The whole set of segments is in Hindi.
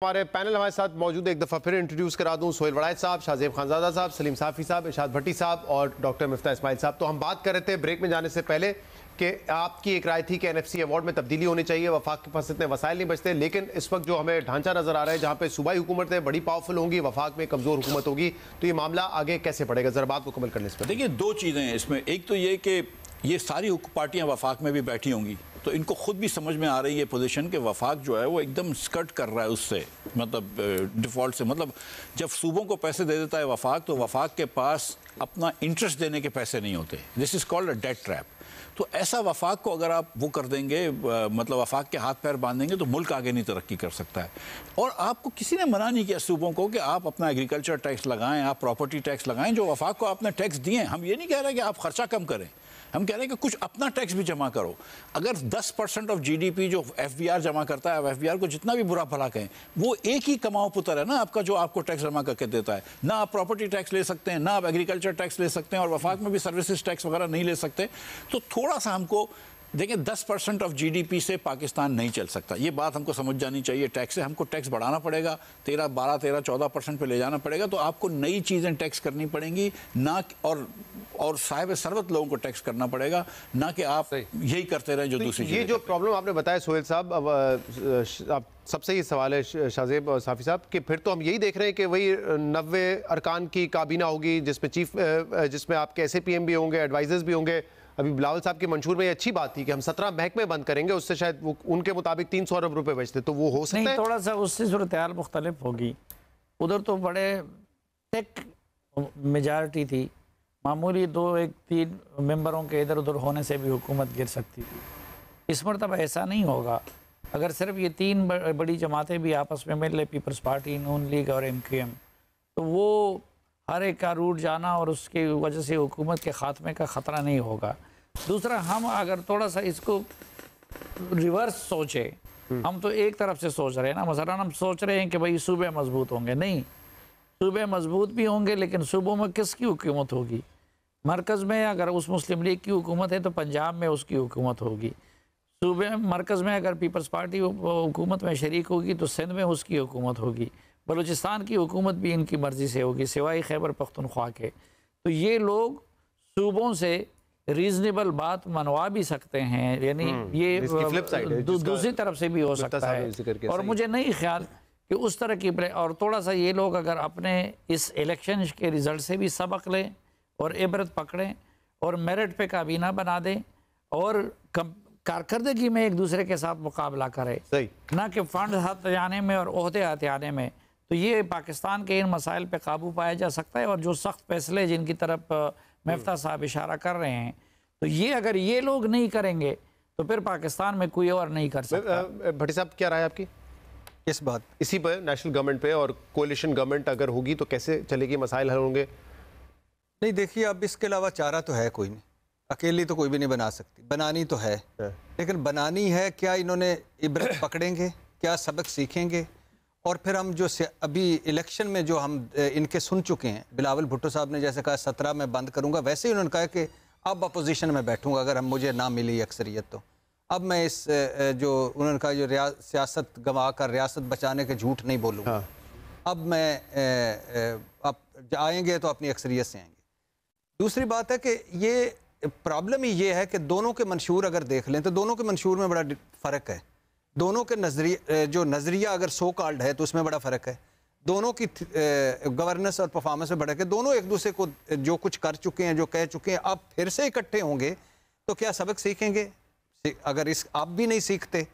हमारे पैनल हमारे साथ मौजूद है। एक दफ़ा फिर इंट्रोड्यूस करा दूं, सोहेल वड़ाइच साहब, शाहजेब खानजादा साहब, सलीम साफ़ी साहब, इरशाद भट्टी साहब और डॉक्टर मिफ्ता इस्माइल साहब। तो हम बात कर रहे थे ब्रेक में जाने से पहले कि आपकी एक राय थी कि एनएफसी अवार्ड में तब्दीली होनी चाहिए, वफाक के पास इतने वसाइल नहीं बचते, लेकिन इस वक्त जो हमें ढांचा नजर आ रहा है जहाँ पे सूबाई हुकूमतें बड़ी पावरफुल होंगी, वफाक में कमज़ोर हुकूमत होगी, तो ये मामला आगे कैसे बढ़ेगा? ज़रा बात मुकम्मल करने से देखिए, दो चीज़ें हैं इसमें। एक तो ये कि ये सारी पार्टियां वफाक में भी बैठी होंगी, तो इनको खुद भी समझ में आ रही है पोजीशन कि वफाक जो है वो एकदम स्कर्ट कर रहा है उससे, मतलब डिफ़ॉल्ट से। मतलब जब सूबों को पैसे दे देता है वफाक, तो वफाक के पास अपना इंटरेस्ट देने के पैसे नहीं होते। This is called a debt trap. तो ऐसा वफाक को अगर आप वो कर देंगे, मतलब वफाक के हाथ पैर बांधेंगे, तो मुल्क आगे नहीं तरक्की कर सकता है। और आपको किसी ने मना नहीं किया सूबों को कि आप अपना एग्रीकल्चर टैक्स लगाएं, आप प्रॉपर्टी टैक्स लगाएं, जो वफाक को आपने टैक्स दिए। हम ये नहीं कह रहे कि आप खर्चा कम करें, हम कह रहे हैं कि कुछ अपना टैक्स भी जमा करो। अगर 10% ऑफ जीडीपी जो एफबीआर जमा करता है, एफबीआर को जितना भी बुरा भला कहें, वो एक ही कमाओ पुत्र है ना आपका, जो आपको टैक्स जमा करके देता है। ना आप प्रॉपर्टी टैक्स ले सकते हैं, ना आप एग्रीकल्चर टैक्स ले सकते हैं, और वफाक में भी सर्विसेज टैक्स वगैरह नहीं ले सकते। तो थोड़ा सा हमको देखिए, 10% ऑफ जीडीपी से पाकिस्तान नहीं चल सकता। ये बात हमको समझ जानी चाहिए। टैक्स से हमको टैक्स बढ़ाना पड़ेगा, 12-13-14% पे ले जाना पड़ेगा। तो आपको नई चीज़ें टैक्स करनी पड़ेंगी, ना और साहिब सरवत लोगों को टैक्स करना पड़ेगा, ना कि आप यही करते रहें जो दूसरी। ये जो प्रॉब्लम आपने बताया सोहेल साहब, अब सबसे ये सवाल है शाहजेब और साफ़ी साहब कि फिर तो हम यही देख रहे हैं कि वही 90 अरकान की काबीना होगी, जिसमें आपके SAPM भी होंगे, एडवाइजर्स भी होंगे। अभी बिलावल साहब के मंशूर में ये अच्छी बात थी कि हम 17 महकमे बंद करेंगे, उससे शायद वो उनके मुताबिक 300 अरब रुपए बचते, तो वो हो सकता है। थोड़ा सा उससे सूरत हाल मुख्तलिफ होगी। उधर तो बड़े टेक मेजॉरिटी थी, मामूली 2-1-3 मेंबरों के इधर उधर होने से भी हुकूमत गिर सकती थी। इस मरतबा ऐसा नहीं होगा। अगर सिर्फ ये 3 बड़ी जमातें भी आपस में मिल ले, पीपल्स पार्टी, नून लीग और MQM, तो वो हर एक का रूट जाना और उसकी वजह से हुकूमत के ख़ात्मे का ख़तरा नहीं होगा। दूसरा, हम अगर थोड़ा सा इसको रिवर्स सोचे, हम तो एक तरफ से सोच रहे हैं ना। मसलन हम सोच रहे हैं कि भाई सूबे मजबूत होंगे, नहीं, सूबे मजबूत भी होंगे, लेकिन सूबों में किसकी हुकूमत होगी? मरकज़ में अगर उस मुस्लिम लीग की हुकूमत है तो पंजाब में उसकी हुकूमत होगी। सूबे मरकज़ में अगर पीपल्स पार्टी हुकूमत में शरीक होगी तो सिंध में उसकी हुकूमत होगी। बलूचिस्तान की हुकूमत भी इनकी मर्ज़ी से होगी, सिवाय खैबर पख्तूनख्वा के। तो ये लोग सूबों से रीजनेबल बात मनवा भी सकते हैं, यानी ये दूसरी तरफ से भी हो सकता है। और मुझे नहीं ख्याल कि उस तरह की और थोड़ा सा ये लोग अगर अपने इस इलेक्शन के रिज़ल्ट से भी सबक लें और इबरत पकड़ें और मेरिट पे काबीना बना दें और कारकर्दगी में एक दूसरे के साथ मुकाबला करें, ना कि फंड हाथ जाने में और ओहदे हाथ आने में, तो ये पाकिस्तान के इन मसाइल पे काबू पाया जा सकता है। और जो सख्त फैसले जिनकी तरफ मिफ्ता साहब इशारा कर रहे हैं, तो ये अगर ये लोग नहीं करेंगे तो फिर पाकिस्तान में कोई और नहीं कर सकता। भट्टी साहब, क्या राय आपकी इस बात, इसी पर, नेशनल गवर्नमेंट पे? और कोalition गवर्नमेंट अगर होगी तो कैसे चलेगी, मसाइल हल होंगे? नहीं, देखिए, अब इसके अलावा चारा तो है कोई नहीं, अकेली तो कोई भी नहीं बना सकती, बनानी तो है। लेकिन बनानी है क्या, इन्होंने इबरत पकड़ेंगे, क्या सबक सीखेंगे? और फिर हम जो अभी इलेक्शन में जो हम इनके सुन चुके हैं, बिलावल भुट्टो साहब ने जैसे कहा 17 में बंद करूंगा, वैसे ही उन्होंने कहा कि अब अपोजिशन में बैठूंगा अगर मुझे ना मिली अक्सरियत। तो अब मैं इस जो उन्होंने कहा जो सियासत गंवा कर रियासत बचाने के झूठ नहीं बोलूँगा। हाँ। अब मैं अब आएंगे तो अपनी अक्सरियत से आएंगे। दूसरी बात है कि ये प्रॉब्लम ही ये है कि दोनों के मंशूर अगर देख लें तो दोनों के मंशूर में बड़ा फ़र्क है। दोनों के नज़रिया अगर सो कॉल्ड है तो उसमें बड़ा फ़र्क है। दोनों की गवर्नेंस और परफॉर्मेंस में बड़ा है। दोनों एक दूसरे को जो कुछ कर चुके हैं, जो कह चुके हैं, अब फिर से इकट्ठे होंगे तो क्या सबक सीखेंगे? अगर आप भी नहीं सीखते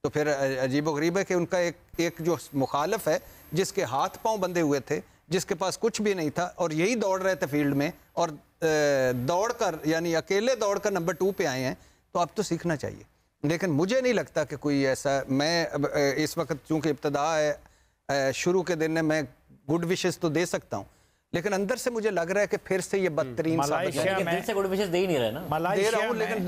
तो फिर अजीबोगरीब है कि उनका एक जो मुखालफ है, जिसके हाथ पांव बंधे हुए थे, जिसके पास कुछ भी नहीं था और यही दौड़ रहे थे फील्ड में, और दौड़कर यानी अकेले दौड़कर नंबर 2 पे आए हैं, तो अब तो सीखना चाहिए। लेकिन मुझे नहीं लगता कि कोई ऐसा, मैं इस वक्त चूंकि इब्तदा है, शुरू के दिन में मैं गुड विशेस तो दे सकता हूँ, लेकिन अंदर से मुझे लग रहा है कि फिर से ये बदतरीन दिल से गुड विशेस दे ही नहीं रहे ना, दे रहा हूँ, लेकिन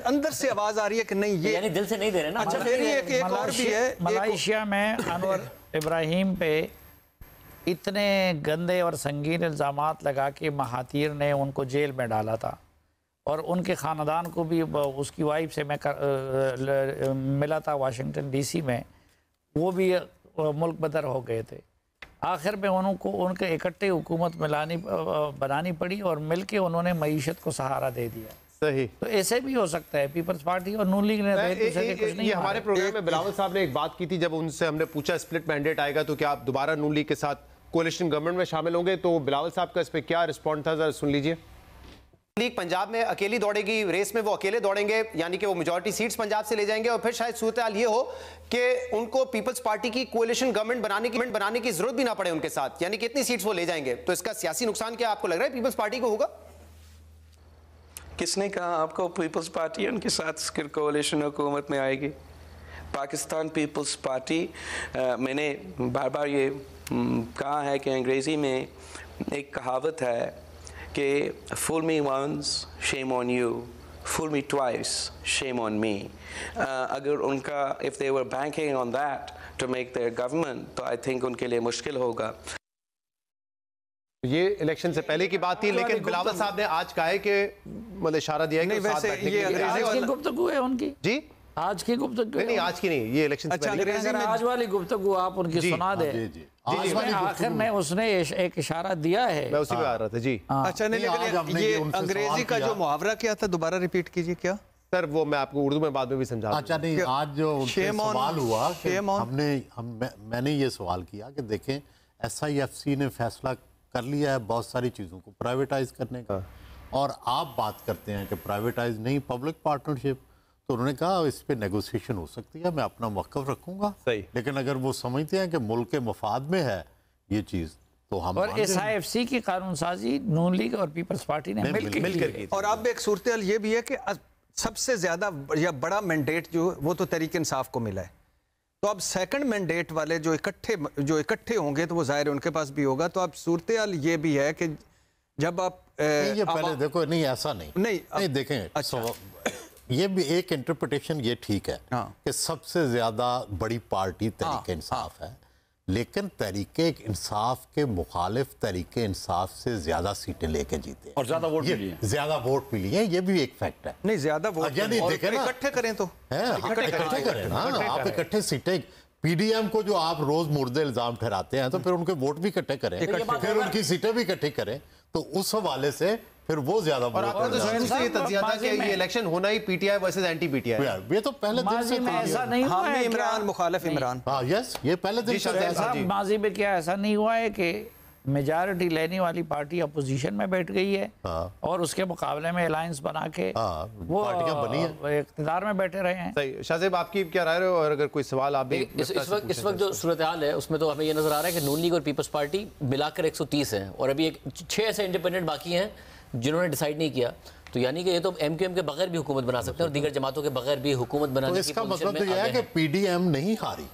अंदर से आवाज आ रही है कि नहीं, ये यानी दिल से नहीं दे रहे ना। अच्छा, फिर एक और भी है, मलाइशिया में अनवर इब्राहिम पे इतने गंदे और संगीन इल्ज़ामात लगा कि महातीर ने उनको जेल में डाला था, और उनके ख़ानदान को भी, उसकी वाइफ से मैं मिला था वाशिंगटन DC में, वो भी मुल्क बदर हो गए थे। आखिर में उनको उनके इकट्ठे हुकूमत बनानी पड़ी और मिलके उन्होंने मईशत को सहारा दे दिया। सही, तो ऐसे भी हो सकता है। पीपल्स पार्टी और नून लीग ने कुछ नहीं। ये हमारे प्रोग्राम में बिलावल साहब ने एक बात की थी, जब उनसे हमने पूछा स्प्लिट मैंडेट आएगा तो क्या आप दोबारा नून लीग के साथ कोalition गवर्नमेंट में शामिल होंगे, तो बिलावल साहब का इस पे क्या रिस्पॉन्स था, जरा सुन लीजिए। लीग पंजाब में अकेली दौड़ेगी, रेस में वो अकेले दौड़ेंगे, यानी कि वो मेजॉरिटी सीट्स पंजाब से ले जाएंगे और फिर शायद सूरत हाल ये हो कि उनको पीपल्स पार्टी की कोalition गवर्नमेंट बनाने की जरूरत भी ना पड़े उनके साथ, यानी कि इतनी सीट्स वो ले जाएंगे। तो इसका सियासी नुकसान क्या आपको लग रहा है पीपल्स पार्टी को होगा? किसने कहा आपको पीपल्स पार्टी उनके साथ कोalition हुकूमत में आएगी? पाकिस्तान पीपल्स पार्टी, मैंने बार बार ये कहा है कि अंग्रेज़ी में एक कहावत है कि fool me once shame on you, fool me twice shame on me. अगर उनका if they were banking on that to make their government, तो आई थिंक उनके लिए मुश्किल होगा। ये इलेक्शन से पहले की बात थी, लेकिन बिलावल साहब ने आज कहा है कि मतलब इशारा दिया है कि साथ बैठने के लिए। आज की गुफ्तगू है उनकी जी, आज की गुफ्तगू नहीं आज की नहीं, ये इलेक्शन से पहले। अगर आज वाली गुफ्तगू आप उनकी सुना दे। आखिर में उसने एक इशारा दिया है, मैं उसी पे आ रहा था जी। अच्छा, नहीं लेकिन ये अंग्रेजी का जो मुहावरा क्या था, दोबारा रिपीट कीजिए। क्या सर, वो मैं आपको उर्दू में बाद में भी समझा। अच्छा नहीं, आज जो सवाल हुआ मैंने ये सवाल किया कि देखें SIFC ने फैसला कर लिया है बहुत सारी चीज़ों को प्राइवेटाइज करने का, और आप बात करते हैं कि प्राइवेटाइज नहीं, पब्लिक पार्टनरशिप। तो उन्होंने कहा इस पे नेगोशिएशन हो सकती है, मैं अपना मौक़िफ़ रखूंगा। सही, लेकिन अगर वो समझते हैं कि मुल्क के मफाद में है ये चीज़, तो हम और SIFC की कानून साजी नून लीग और पीपल्स पार्टी ने मिलकर की। और अब एक सूरत हाल ये भी है कि सबसे ज़्यादा या बड़ा मैंडेट जो वो तो तहरीक इंसाफ को मिला है। तो अब सेकंड मैंडेट वाले जो इकट्ठे होंगे तो वो जाहिर है उनके पास भी होगा। तो अब सूरत हाल ये भी है कि जब आप ये पहले देखो, नहीं ऐसा नहीं देखें। अच्छा, ये भी एक इंटरप्रिटेशन ये ठीक है कि सबसे ज्यादा बड़ी पार्टी तहरीक इंसाफ है, लेकिन तहरीक इंसाफ के मुखालिफ तहरीक इंसाफ से ज्यादा सीटें लेके जीते और ज्यादा वोट मिली हैं। ज्यादा वोट मिली है, ये भी एक फैक्ट है। नहीं, ज्यादा वोट इकट्ठे करें तो इकट्ठे करें ना, आप इकट्ठे सीटें PDM को जो आप रोज मुर्दे इल्जाम ठहराते हैं, तो फिर उनके वोट भी इकट्ठे करें, फिर उनकी सीटें भी इकट्ठी करें, तो उस हवाले से फिर वो ज्यादा। और आपका तो शुरू से ये तज्जिया था कि ये इलेक्शन होना ही PTI वर्सेस एंटी PTI। ये तो पहले दिन से ऐसा नहीं हुआ है, इमरान मुखालिफ इमरान। हाँ, यस, ये पहले दिन से। माजी में क्या ऐसा नहीं हुआ है कि मेजॉरिटी लेने वाली पार्टी अपोजिशन में बैठ गई है और उसके मुकाबले में अलायंस बना के वो पार्टियां बनी है, इख्तियार में बैठे रहे हैं। सही। शाहजेब, आपकी क्या राय है? और अगर कोई सवाल आप भी इस वक्त जो सूरत हाल है उसमें तो हमें ये नजर आ रहा है कि नून लीग और पीपल्स पार्टी मिलाकर 130 है और अभी 6 ऐसे इंडिपेंडेंट बाकी हैं जिन्होंने डिसाइड नहीं किया। तो यानी कि ये तो MQM के बगैर भी हुकूमत बना सकते हैं और दीगर जमातों के बगैर भी हुकूमत बनाने की इसका मतलब तो यह है कि PDM नहीं हारी।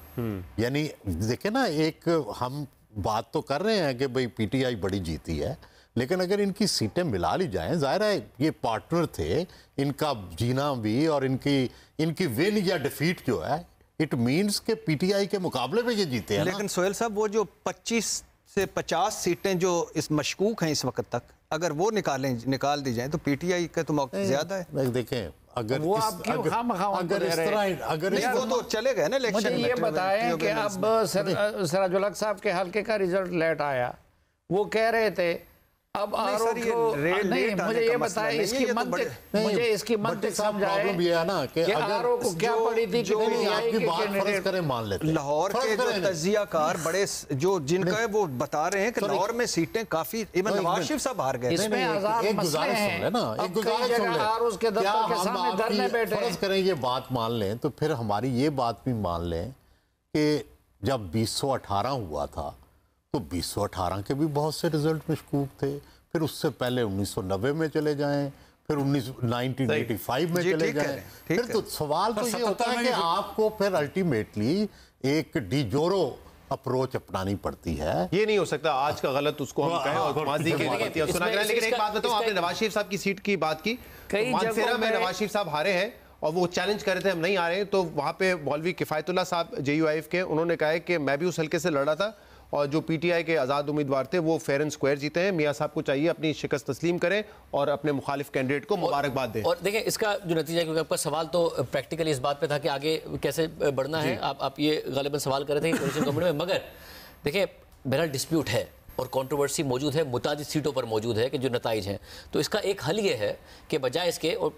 यानी देखे ना, एक हम बात तो कर रहे हैं कि भाई PTI बड़ी जीती है, लेकिन अगर इनकी सीटें मिला ली जाएं, जाहिर है ये पार्टनर थे, इनका जीना भी और इनकी विन या डिफीट जो है, इट मींस के PTI के मुकाबले में ये जीते हैं। लेकिन सोहेल साहब, वो जो 25 से 50 सीटें जो इस मशकूक हैं इस वक्त तक, अगर वो निकाल दी जाए तो PTI का तो मौका ज्यादा है। देखें, अगर वो आप क्यों अगर इस तरह अगर वो तो चले गए ना इलेक्शन। मुझे ये बताएं कि अब सिराजुल हक साहब के हल्के का रिजल्ट लेट आया, वो कह रहे थे अब नहीं, मुझे ये बताएं इसकी मंतिक, मुझे इसकी मंतिक समझाएं। प्रॉब्लम ये है ना कि अगर को क्या पड़ी थी, आपकी बात फर्ज करें, मान लेते हैं लाहौर के जो तजियाकार बड़े जो जिनका है वो बता रहे हैं कि लाहौर में सीटें काफी, इवन नवाज शरीफ साहब हार गए। इसमें एक गुजारिश सुन ले ना, एक गुजारिश सुन ले, क्या हम आपकी फर्ज करें ये बात मान लें, तो फिर हमारी ये बात भी मान लें कि जब 2018 हुआ था तो 2018 के भी बहुत से रिजल्ट मशकूक थे, फिर उससे पहले 1990 में चले जाएं, फिर 1985 में चले जाएं, फिर तो सवाल तो ये होता है कि आपको फिर अल्टीमेटली एक डिजोरो अप्रोच अपनानी पड़ती है। ये नहीं हो सकता आज का गलत उसको हम कहें और माजी की गलतियां सुना करें। लेकिन एक बात बताओ, आपने नवाज शरीफ साहब की सीट की बात की, मानसेरा में नवाज शरीफ साहब हारे हैं और वो चैलेंज कर रहे थे हम नहीं आ रहे हैं, तो वहाँ पे मौलवी किफ़ायतुल्लाह साहब JUIF के, उन्होंने कहा है कि मैं भी उस हल्के से लड़ा था और जो पीटीआई के आज़ाद उम्मीदवार थे वो फेयर एंड स्क्वायर जीते हैं। मियां साहब को चाहिए अपनी शिकस्त तस्लीम करें और अपने मुखालिफ कैंडिडेट को मुबारकबाद दें। और देखिए इसका जो नतीजा है, क्योंकि आपका सवाल तो प्रैक्टिकली इस बात पे था कि आगे कैसे बढ़ना है, आप ये गालिबन सवाल कर रहे थे कोalition गवर्नमेंट में, मगर देखिए बहरहाल डिस्प्यूट है और कंट्रोवर्सी मौजूद है, मुतादिद सीटों पर मौजूद है कि जो नताइज हैं। तो इसका एक हल ये है कि बजाय इसके, और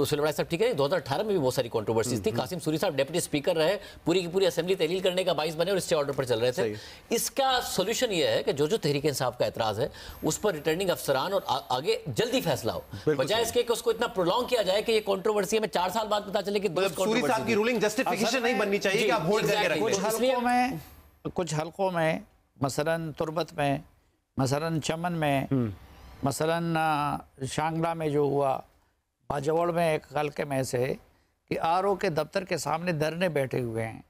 सुलेमान साहब ठीक है, 2018 में भी बहुत सारी कंट्रोवर्सीज थी, कासिम सूरी साहब डिप्टी स्पीकर रहे, पूरी की पूरी असेंबली तहलील करने का बाइस बने और स्टे ऑर्डर पर चल रहे थे। इसका सोल्यूशन ये है कि जो तहरीक इंसाफ का एतराज़ है उस पर रिटर्निंग अफसरान और आगे जल्दी फैसला हो, बजाय इसके कि उसको इतना प्रोलॉन्ग किया जाए कि ये कंट्रोवर्सी में 4 साल बाद पता चले कि सूरी साहब की रूलिंग जस्टिफिकेशन नहीं बननी चाहिए कि आप होल्ड करके रखें। कुछ हलकों में मसलन तुरबत में, मसलन चमन में, मसलन शांगला में जो हुआ, बाजवड़ में एक हल्के में से कि आरओ के दफ्तर के सामने धरने बैठे हुए हैं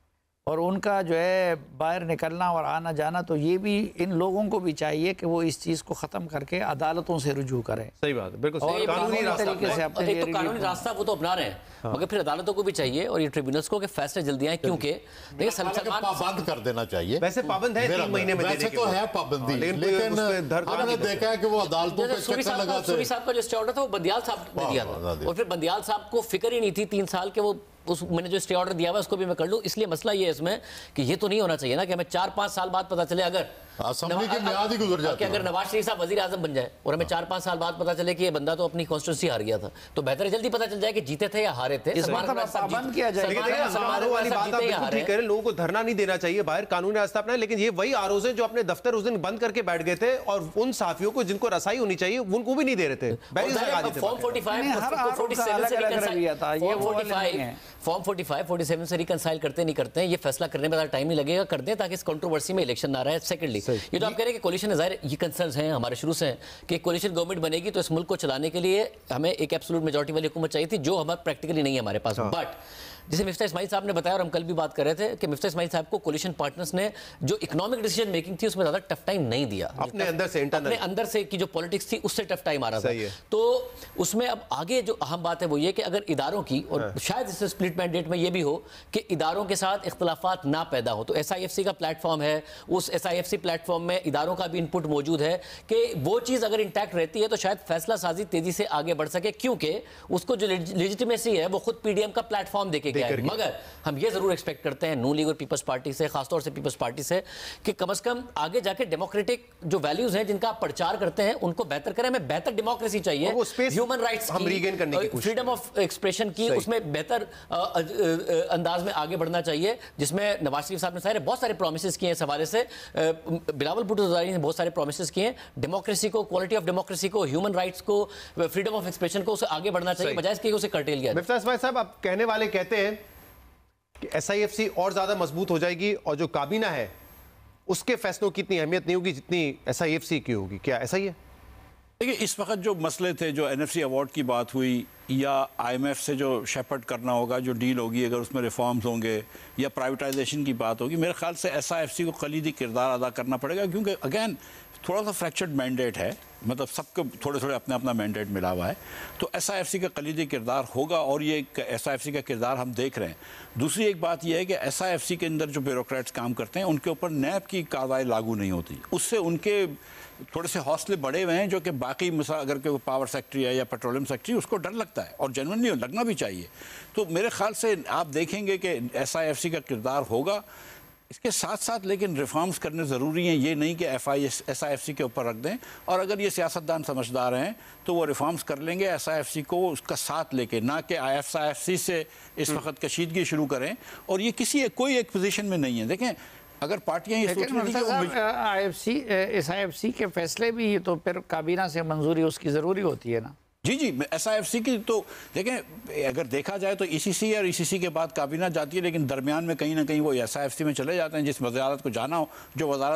और उनका जो है बाहर निकलना और आना जाना, तो ये भी इन लोगों को भी चाहिए कि वो इस चीज़ को ख़त्म करके अदालतों से रुजू करें। सही बात है, बिल्कुल और कानूनी रास्ता वो तो अपना रहे हैं, मगर फिर अदालतों को भी चाहिए और ये ट्रिब्यूनल्स को कि फैसले जल्दी आए, क्योंकि पाबंद कर देना चाहिए। वैसे पाबंद है 3 महीने में वैसे तो है पाबंदी, लेकिन हमने देखा है कि वो अदालतों पे चक्कर लगाते हैं। सूरी साहब का जो स्टे ऑर्डर था वो बंदियाल साहब ने दिया था, और फिर बंदियाल साहब को फिक्र ही नहीं थी 3 साल के, वो उस मैंने जो स्टे ऑर्डर दिया हुआ उसको भी मैं कर लूं। इसलिए मसला ये है इसमें कि ये तो नहीं होना चाहिए ना कि हमें 4-5 साल बाद पता चले, अगर असेंबली की मियाद ही गुजर जाती है, अगर नवाज शरीफ साहब वजीर आजम बन जाए और हमें 4-5 साल बाद पता चले कि ये बंदा तो अपनी कॉन्स्टिट्यूंसी हार गया था, तो बेहतर है जल्दी पता चल जाए कि जीते थे या हारे थे। पाबंद किया जाए। वाली बात आप बिल्कुल ठीक करें, लोगों को धरना नहीं देना चाहिए बाहर, कानूनी रास्ता अपना, लेकिन ये वही आरओ हैं जो अपने दफ्तर उस दिन बंद करके बैठ गए थे और उन साफियों को जिनको रसाई होनी चाहिए उनको भी नहीं दे रहे थे। फॉर्म 45 47 से रिकंसाइल करते नहीं करते हैं, ये फैसला करने में ज़्यादा टाइम नहीं लगेगा, कर दें ताकि इस कंट्रोवर्सी में इलेक्शन ना रहे। सेकंडली ये तो आप कह रहे हैं कि कोलिशन ज़ाहिर ये कंसर्न्स हैं हमारे शुरू से कि कोलिशन गवर्नमेंट बनेगी तो इस मुल्क को चलाने के लिए हमें एक एब्सोल्यूट मेजॉरिटी वाली हुकूमत चाहिए थी, जो हमारे प्रैक्टिकली नहीं है हमारे पास। बट जैसे मिफ्ता इस्माइल साहब ने बताया और हम कल भी बात कर रहे थे कि मिफ्ता इस्माइल साहब को कोलिशन पार्टनर्स ने जो इकोनॉमिक डिसीजन मेकिंग थी उसमें ज़्यादा टफ टाइम नहीं दिया, अपने अंदर से की जो पॉलिटिक्स थी उससे टफ टाइम आ रहा था। तो उसमें अब आगे जो अहम बात है वो ये कि अगर इदारों की, और शायद इस स्प्लिट मैंडेट में ये भी हो कि इदारों के साथ इख्तलाफात ना पैदा हो, तो SIFC का प्लेटफॉर्म है, उस SIFC प्लेटफॉर्म में इदारों का भी इनपुट मौजूद है कि वो चीज़ अगर इंटैक्ट रहती है तो शायद फैसला साजी तेजी से आगे बढ़ सके, क्योंकि उसको जो लेजिटिमेसी है वो खुद PDM का प्लेटफॉर्म देके गया है। मगर हम ये जरूर एक्सपेक्ट करते हैं नून लीग और पीपल्स पार्टी से, खासतौर से पीपल्स पार्टी से, कि कम से कम आगे जाके डेमोक्रेटिक जो वैल्यूज हैं जिनका आप प्रचार करते हैं उनको बेहतर करें। हमें बेहतर डेमोक्रेसी चाहिए, ह्यूमन राइट्स की, फ्रीडम ऑफ एक्सप्रेशन की, उसमें बेहतर अंदाज में आगे बढ़ना चाहिए, जिसमें नवाज शरीफ साहब ने बहुत सारे प्रोमिस किए हैं इस हवाले से, बिलावल भुट्टो ज़रदारी ने बहुत सारे प्रोमिस किए हैं, डेमोक्रेसी को, क्वालिटी ऑफ डेमोक्रेसी को, ह्यूमन राइट्स को, फ्रीडम ऑफ एक्सप्रेशन को, उसे आगे बढ़ना चाहिए बजाय इसके उसे कर्टेल किया। मिफ्ता इस्माइल साहब, आप कहने वाले कहते हैं कि SIFC और ज्यादा मजबूत हो जाएगी और जो काबीना है उसके फैसलों की इतनी अहमियत नहीं होगी जितनी SIFC की होगी, क्या ऐसा ही है? देखिए इस वक्त जो मसले थे, जो NFC अवार्ड की बात हुई या IMF से जो शेपर्ड करना होगा, जो डील होगी, अगर उसमें रिफॉर्म्स होंगे या प्राइवेटाइजेशन की बात होगी, मेरे ख्याल से SIFC को कलीदी किरदार अदा करना पड़ेगा, क्योंकि अगेन थोड़ा सा फ्रैक्चर्ड मैंडेट है, मतलब सबको थोड़े थोड़े अपना अपना मैंडेट मिला हुआ है, तो SIFC का कलीदी किरदार होगा और ये SIFC का किरदार हम देख रहे हैं। दूसरी एक बात यह है कि SIFC के अंदर जो ब्यूरोक्रेट्स काम करते हैं उनके ऊपर NAP की कार्रवाई लागू नहीं होती, उससे उनके थोड़े से हौसले बढ़े हुए हैं, जो कि बाकी मिसाल अगर कोई पावर सेक्रेटरी है या पेट्रोलियम सेक्रेटरी उसको डर लगता है, और जेन्युइनली लगना भी चाहिए। तो मेरे ख्याल से आप देखेंगे कि SIFC का किरदार होगा, इसके साथ साथ लेकिन रिफॉर्म्स करने ज़रूरी हैं, ये नहीं कि SIFC के ऊपर रख दें, और अगर ये सियासतदान समझदार हैं तो वो रिफॉर्म्स कर लेंगे SIFC को उसका साथ लेके, ना कि SIFC से इस वक्त कशीदगी शुरू करें, और ये कोई एक पोजीशन में नहीं है। देखें अगर पार्टियां ये सोच रही थी SIFC के फैसले भी तो फिर काबीना से मंजूरी उसकी ज़रूरी होती है ना। जी SIFC की तो देखें, अगर देखा जाए तो ECC और ECC के बाद काबीना जाती है, लेकिन दरमियान में कहीं ना कहीं वो SIFC में चले जाते हैं, जिस वज़ारत को जाना हो, जो वज़ारत